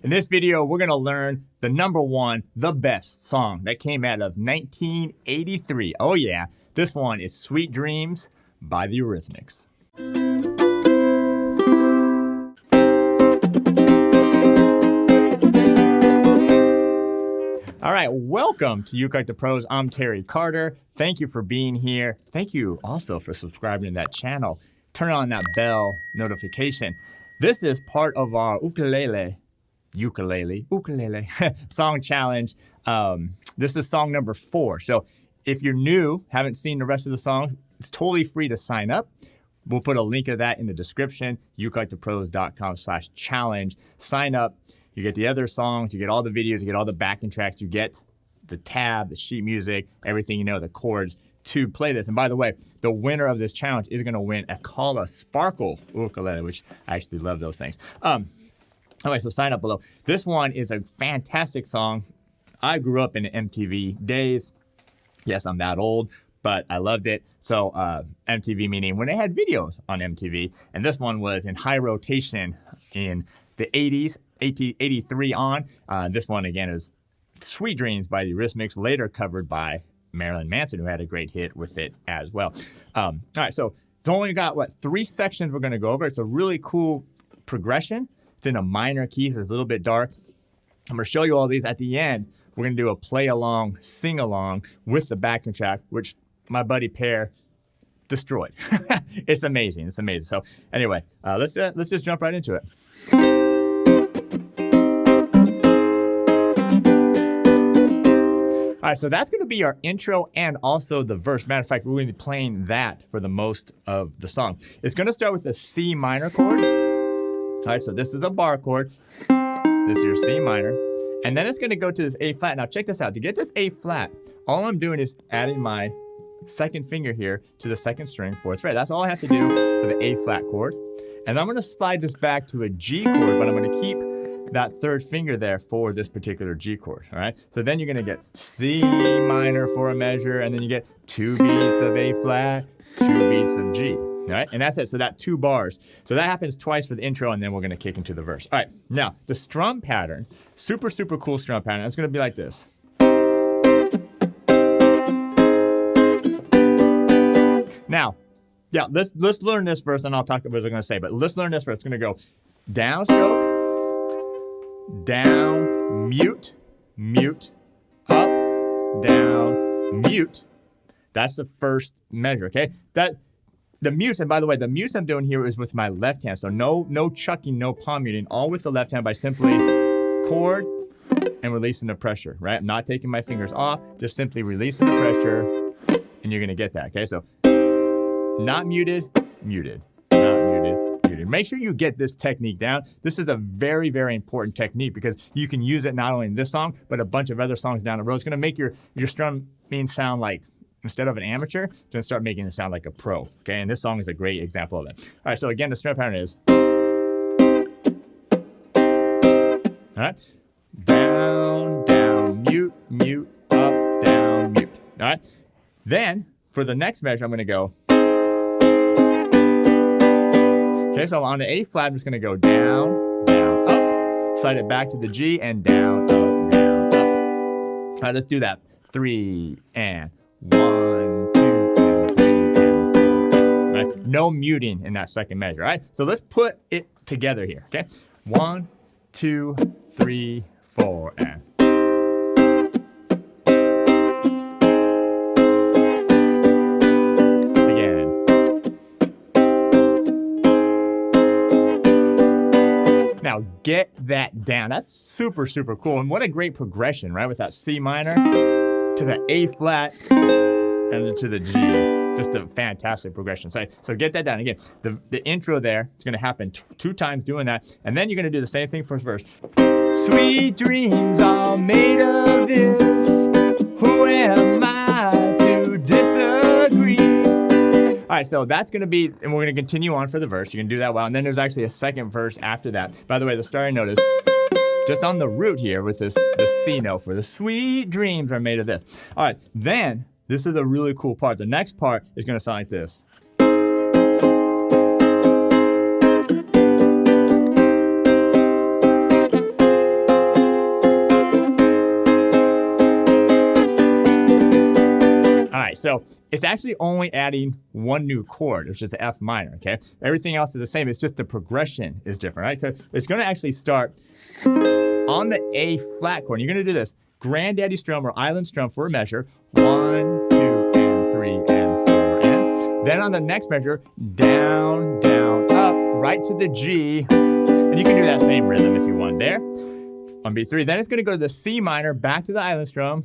In this video, we're going to learn the number one, the best song that came out of 1983. Oh yeah, this one is Sweet Dreams by the Eurythmics. All right, welcome to Uke Like the Pros. I'm Terry Carter. Thank you for being here. Thank you also for subscribing to that channel. Turn on that bell notification. This is part of our ukulele song challenge. This is song number 4. So if you're new, haven't seen the rest of the song, it's totally free to sign up. We'll put a link of that in the description, ukelikethepros.com/challenge. Sign up. You get the other songs, you get all the videos, you get all the backing tracks, you get the tab, the sheet music, everything you know, the chords to play this. And by the way, the winner of this challenge is going to win a Kala Sparkle ukulele, which I actually love those things. Okay, so sign up below. This one is a fantastic song. I grew up in the MTV days. Yes, I'm that old, but I loved it. So MTV meaning when they had videos on MTV. And this one was in high rotation in the 80s, 83 on. This one, again, is Sweet Dreams by the Eurythmics, later covered by Marilyn Manson, who had a great hit with it as well. All right, so it's only got, 3 sections we're going to go over. It's a really cool progression. It's in a minor key, so it's a little bit dark. I'm going to show you all these. At the end, we're going to do a play-along, sing-along with the backing track, which my buddy Pear destroyed. It's amazing. It's amazing. So anyway, let's just jump right into it. All right, so that's going to be our intro and also the verse. Matter of fact, we're going to be playing that for the most of the song. It's going to start with a C minor chord. All right, so this is a bar chord. This is your C minor. And then it's going to go to this A flat. Now check this out. To get this A flat, all I'm doing is adding my second finger here to the second string, 4th fret. That's all I have to do for the A flat chord. And I'm going to slide this back to a G chord, but I'm going to keep that 3rd finger there for this particular G chord, all right? So then you're going to get C minor for a measure, and then you get 2 beats of A flat, 2 beats of G, all right? And that's it, so that 2 bars. So that happens twice for the intro, and then we're going to kick into the verse. All right, now, the strum pattern, super, super cool strum pattern. It's going to be like this. Now, yeah, let's learn this verse, and I'll talk about what I'm going to say, but let's learn this verse. It's going to go down stroke, down, mute, mute, up, down, mute. That's the first measure, okay? The mutes, and by the way, the mutes I'm doing here is with my left hand. So no chucking, no palm muting, all with the left hand by simply chord and releasing the pressure, right? I'm not taking my fingers off, just simply releasing the pressure, and you're gonna get that, okay? So not muted, muted, not muted, muted. Make sure you get this technique down. This is a very, very important technique because you can use it not only in this song, but a bunch of other songs down the road. It's gonna make your strumming sound like, instead of an amateur, it's gonna start making it sound like a pro, okay? And this song is a great example of it. All right, so again, the strum pattern is, all right, down, down, mute, mute, up, down, mute, all right? Then, for the next measure, I'm gonna go, okay, so on the A flat, I'm just gonna go down, down, up, slide it back to the G, and down, up, down, up. All right, let's do that. 3, and 1, 2, and 3, and 4, right? No muting in that second measure, all right? So let's put it together here, okay? 1, 2, 3, 4, and. Now get that down. That's super, super cool. And what a great progression, right? With that C minor to the A flat and then to the G. Just a fantastic progression. So get that down. Again, the intro there is going to happen 2 times doing that. And then you're going to do the same thing first verse. Sweet dreams are made of this. Who am I to disagree? All right, so that's going to be, and we're going to continue on for the verse. You can do that well. And then there's actually a second verse after that. By the way, the starting note is just on the root here with the C note for the sweet dreams are made of this. All right, then this is a really cool part. The next part is going to sound like this. So it's actually only adding one new chord, which is the F minor, okay? Everything else is the same. It's just the progression is different, right? 'Cause it's going to actually start on the A flat chord. You're going to do this granddaddy strum or island strum for a measure. 1, 2, and 3, and 4, and then on the next measure, down, down, up, right to the G. And you can do that same rhythm if you want there. On B3. Then it's going to go to the C minor, back to the island strum.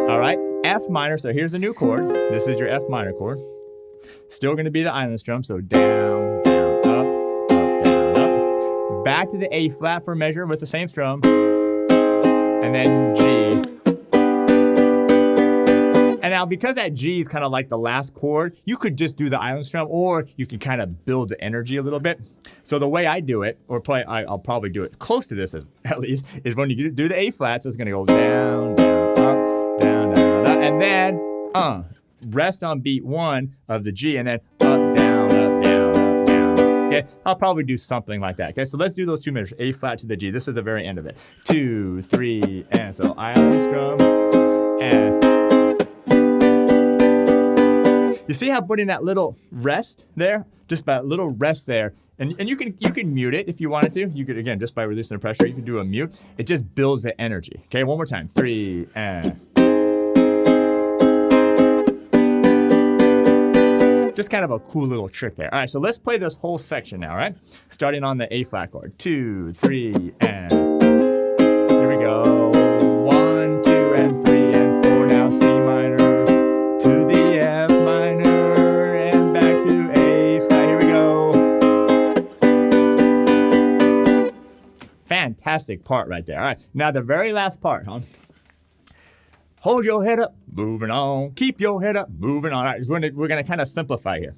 All right, F minor. So here's a new chord. This is your F minor chord. Still going to be the island strum. So down, down, up, down, up. Back to the A flat for a measure with the same strum. And then G. And now because that G is kind of like the last chord, you could just do the island strum, or you can kind of build the energy a little bit. So the way I do it, or I'll probably do it close to this at least, is when you do the A flat, so it's going to go down, down, up, down, down, up, and then rest on beat 1 of the G, and then up, down, up, down, up, down. Okay, I'll probably do something like that. Okay, so let's do those 2 measures, A flat to the G. This is the very end of it. 2, 3, and so island strum, and you see how putting that little rest there, just by a little rest there, and you can mute it if you wanted to. You could, again, just by releasing the pressure, you can do a mute. It just builds the energy. Okay, one more time. 3, and. Just kind of a cool little trick there. All right, so let's play this whole section now, all right? Starting on the A flat chord. 2, 3, and. Here we go. 1, 2, and 3, and 4. Now C minor to the F minor and back to A flat. Here we go. Fantastic part right there. All right, now the very last part, huh? Hold your head up, moving on. Keep your head up, moving on. All right, we're gonna kind of simplify here.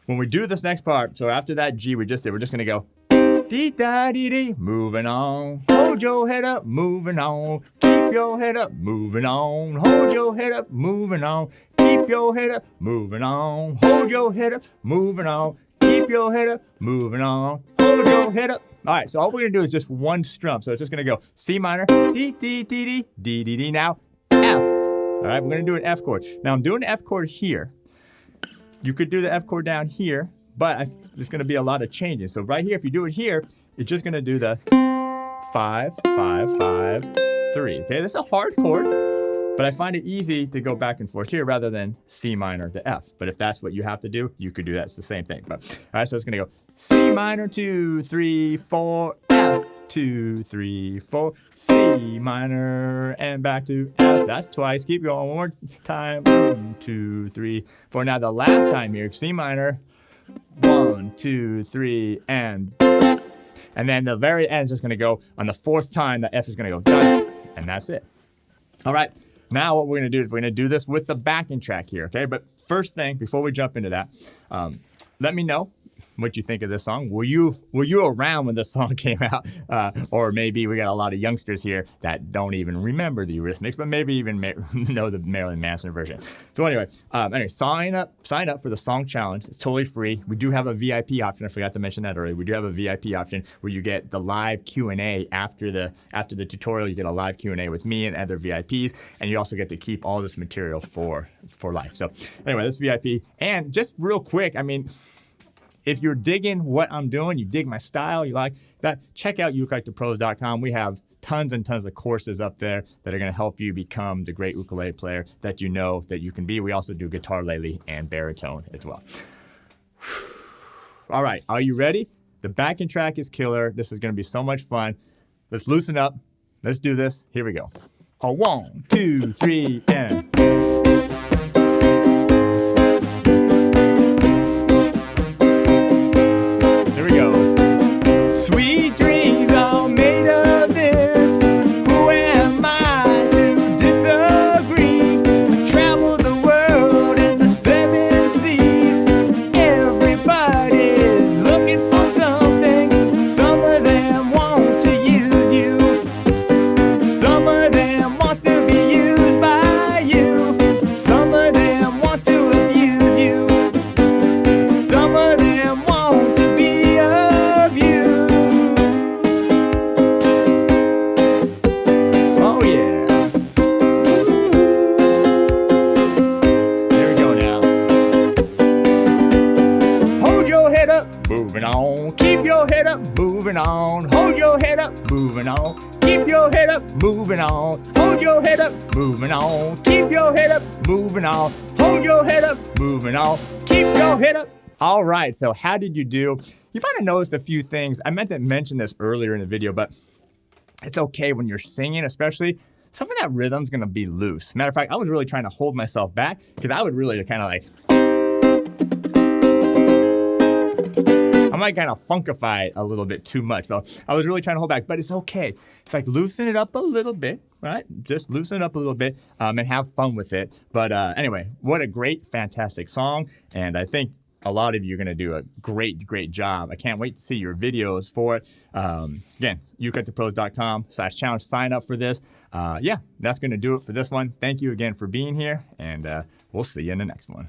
When we do this next part, so after that G we just did, we're just gonna go dee da dee dee, moving on. Hold your head up, moving on. Keep your head up, moving on. Hold your head up, moving on. Keep your head up, moving on. Hold your head up, moving on. Keep your head up, moving on. Hold your head up. All right, so all we're gonna do is just one strum. So it's just gonna go C minor, dee dee dee dee dee dee dee. Now F. All right, we're gonna do an F chord. Now I'm doing an F chord here. You could do the F chord down here, but there's gonna be a lot of changes. So right here, if you do it here, you're just gonna do the 5, 5, 5, 3. Okay, this is a hard chord, but I find it easy to go back and forth here rather than C minor to F. But if that's what you have to do, you could do that. It's the same thing. But all right, so it's gonna go C minor, 2, 3, 4, F, 2, 3, 4, C minor, and back to F. That's twice. Keep going one more time. 1, 2, 3, 4. Now the last time here, C minor, 1, 2, 3, and then the very end is just gonna go on the 4th time. The F is gonna go done, and that's it. All right. Now what we're gonna do is we're gonna do this with the backing track here, okay? But first thing, before we jump into that, let me know what you think of this song. Were you around when this song came out? Or maybe we got a lot of youngsters here that don't even remember the Eurythmics, but maybe even know the Marilyn Manson version. So anyway, sign up for the song challenge. It's totally free. We do have a VIP option. I forgot to mention that earlier. We do have a VIP option where you get the live Q&A after the tutorial. You get a live Q&A with me and other VIPs, and you also get to keep all this material for life. So anyway, this VIP. And just real quick, I mean, if you're digging what I'm doing, you dig my style, you like that, check out ukuleletoPros.com. We have tons and tons of courses up there that are going to help you become the great ukulele player that you know that you can be. We also do Guitarlele and Baritone as well. All right, are you ready? The backing track is killer. This is going to be so much fun. Let's loosen up. Let's do this. Here we go. 1, 2, 3, and... Sweet dreams are made of this. Who am I to disagree? I travel the world and the 7 seas. Everybody's looking for something. Some of them want to use you. Some of them want to be used by you. Some of them want to abuse you. Some of them want to be of you. moving on. Hold your head up, moving on. Keep your head up, moving on. Hold your head up, moving on. Keep your head up, moving on. Hold your head up, moving on. Keep your head up. All right, so how did you do? You might have noticed a few things. I meant to mention this earlier in the video, but it's okay when you're singing, especially. Some of that rhythm's gonna be loose. Matter of fact, I was really trying to hold myself back because I would really kind of like, I might kind of funkify it a little bit too much. So I was really trying to hold back, but it's okay. It's like loosen it up a little bit, right? Just loosen it up a little bit and have fun with it. But anyway, what a great, fantastic song. And I think a lot of you are going to do a great, great job. I can't wait to see your videos for it. Again, ukulele.pros.com/challenge. Sign up for this. Yeah, that's going to do it for this one. Thank you again for being here, and we'll see you in the next one.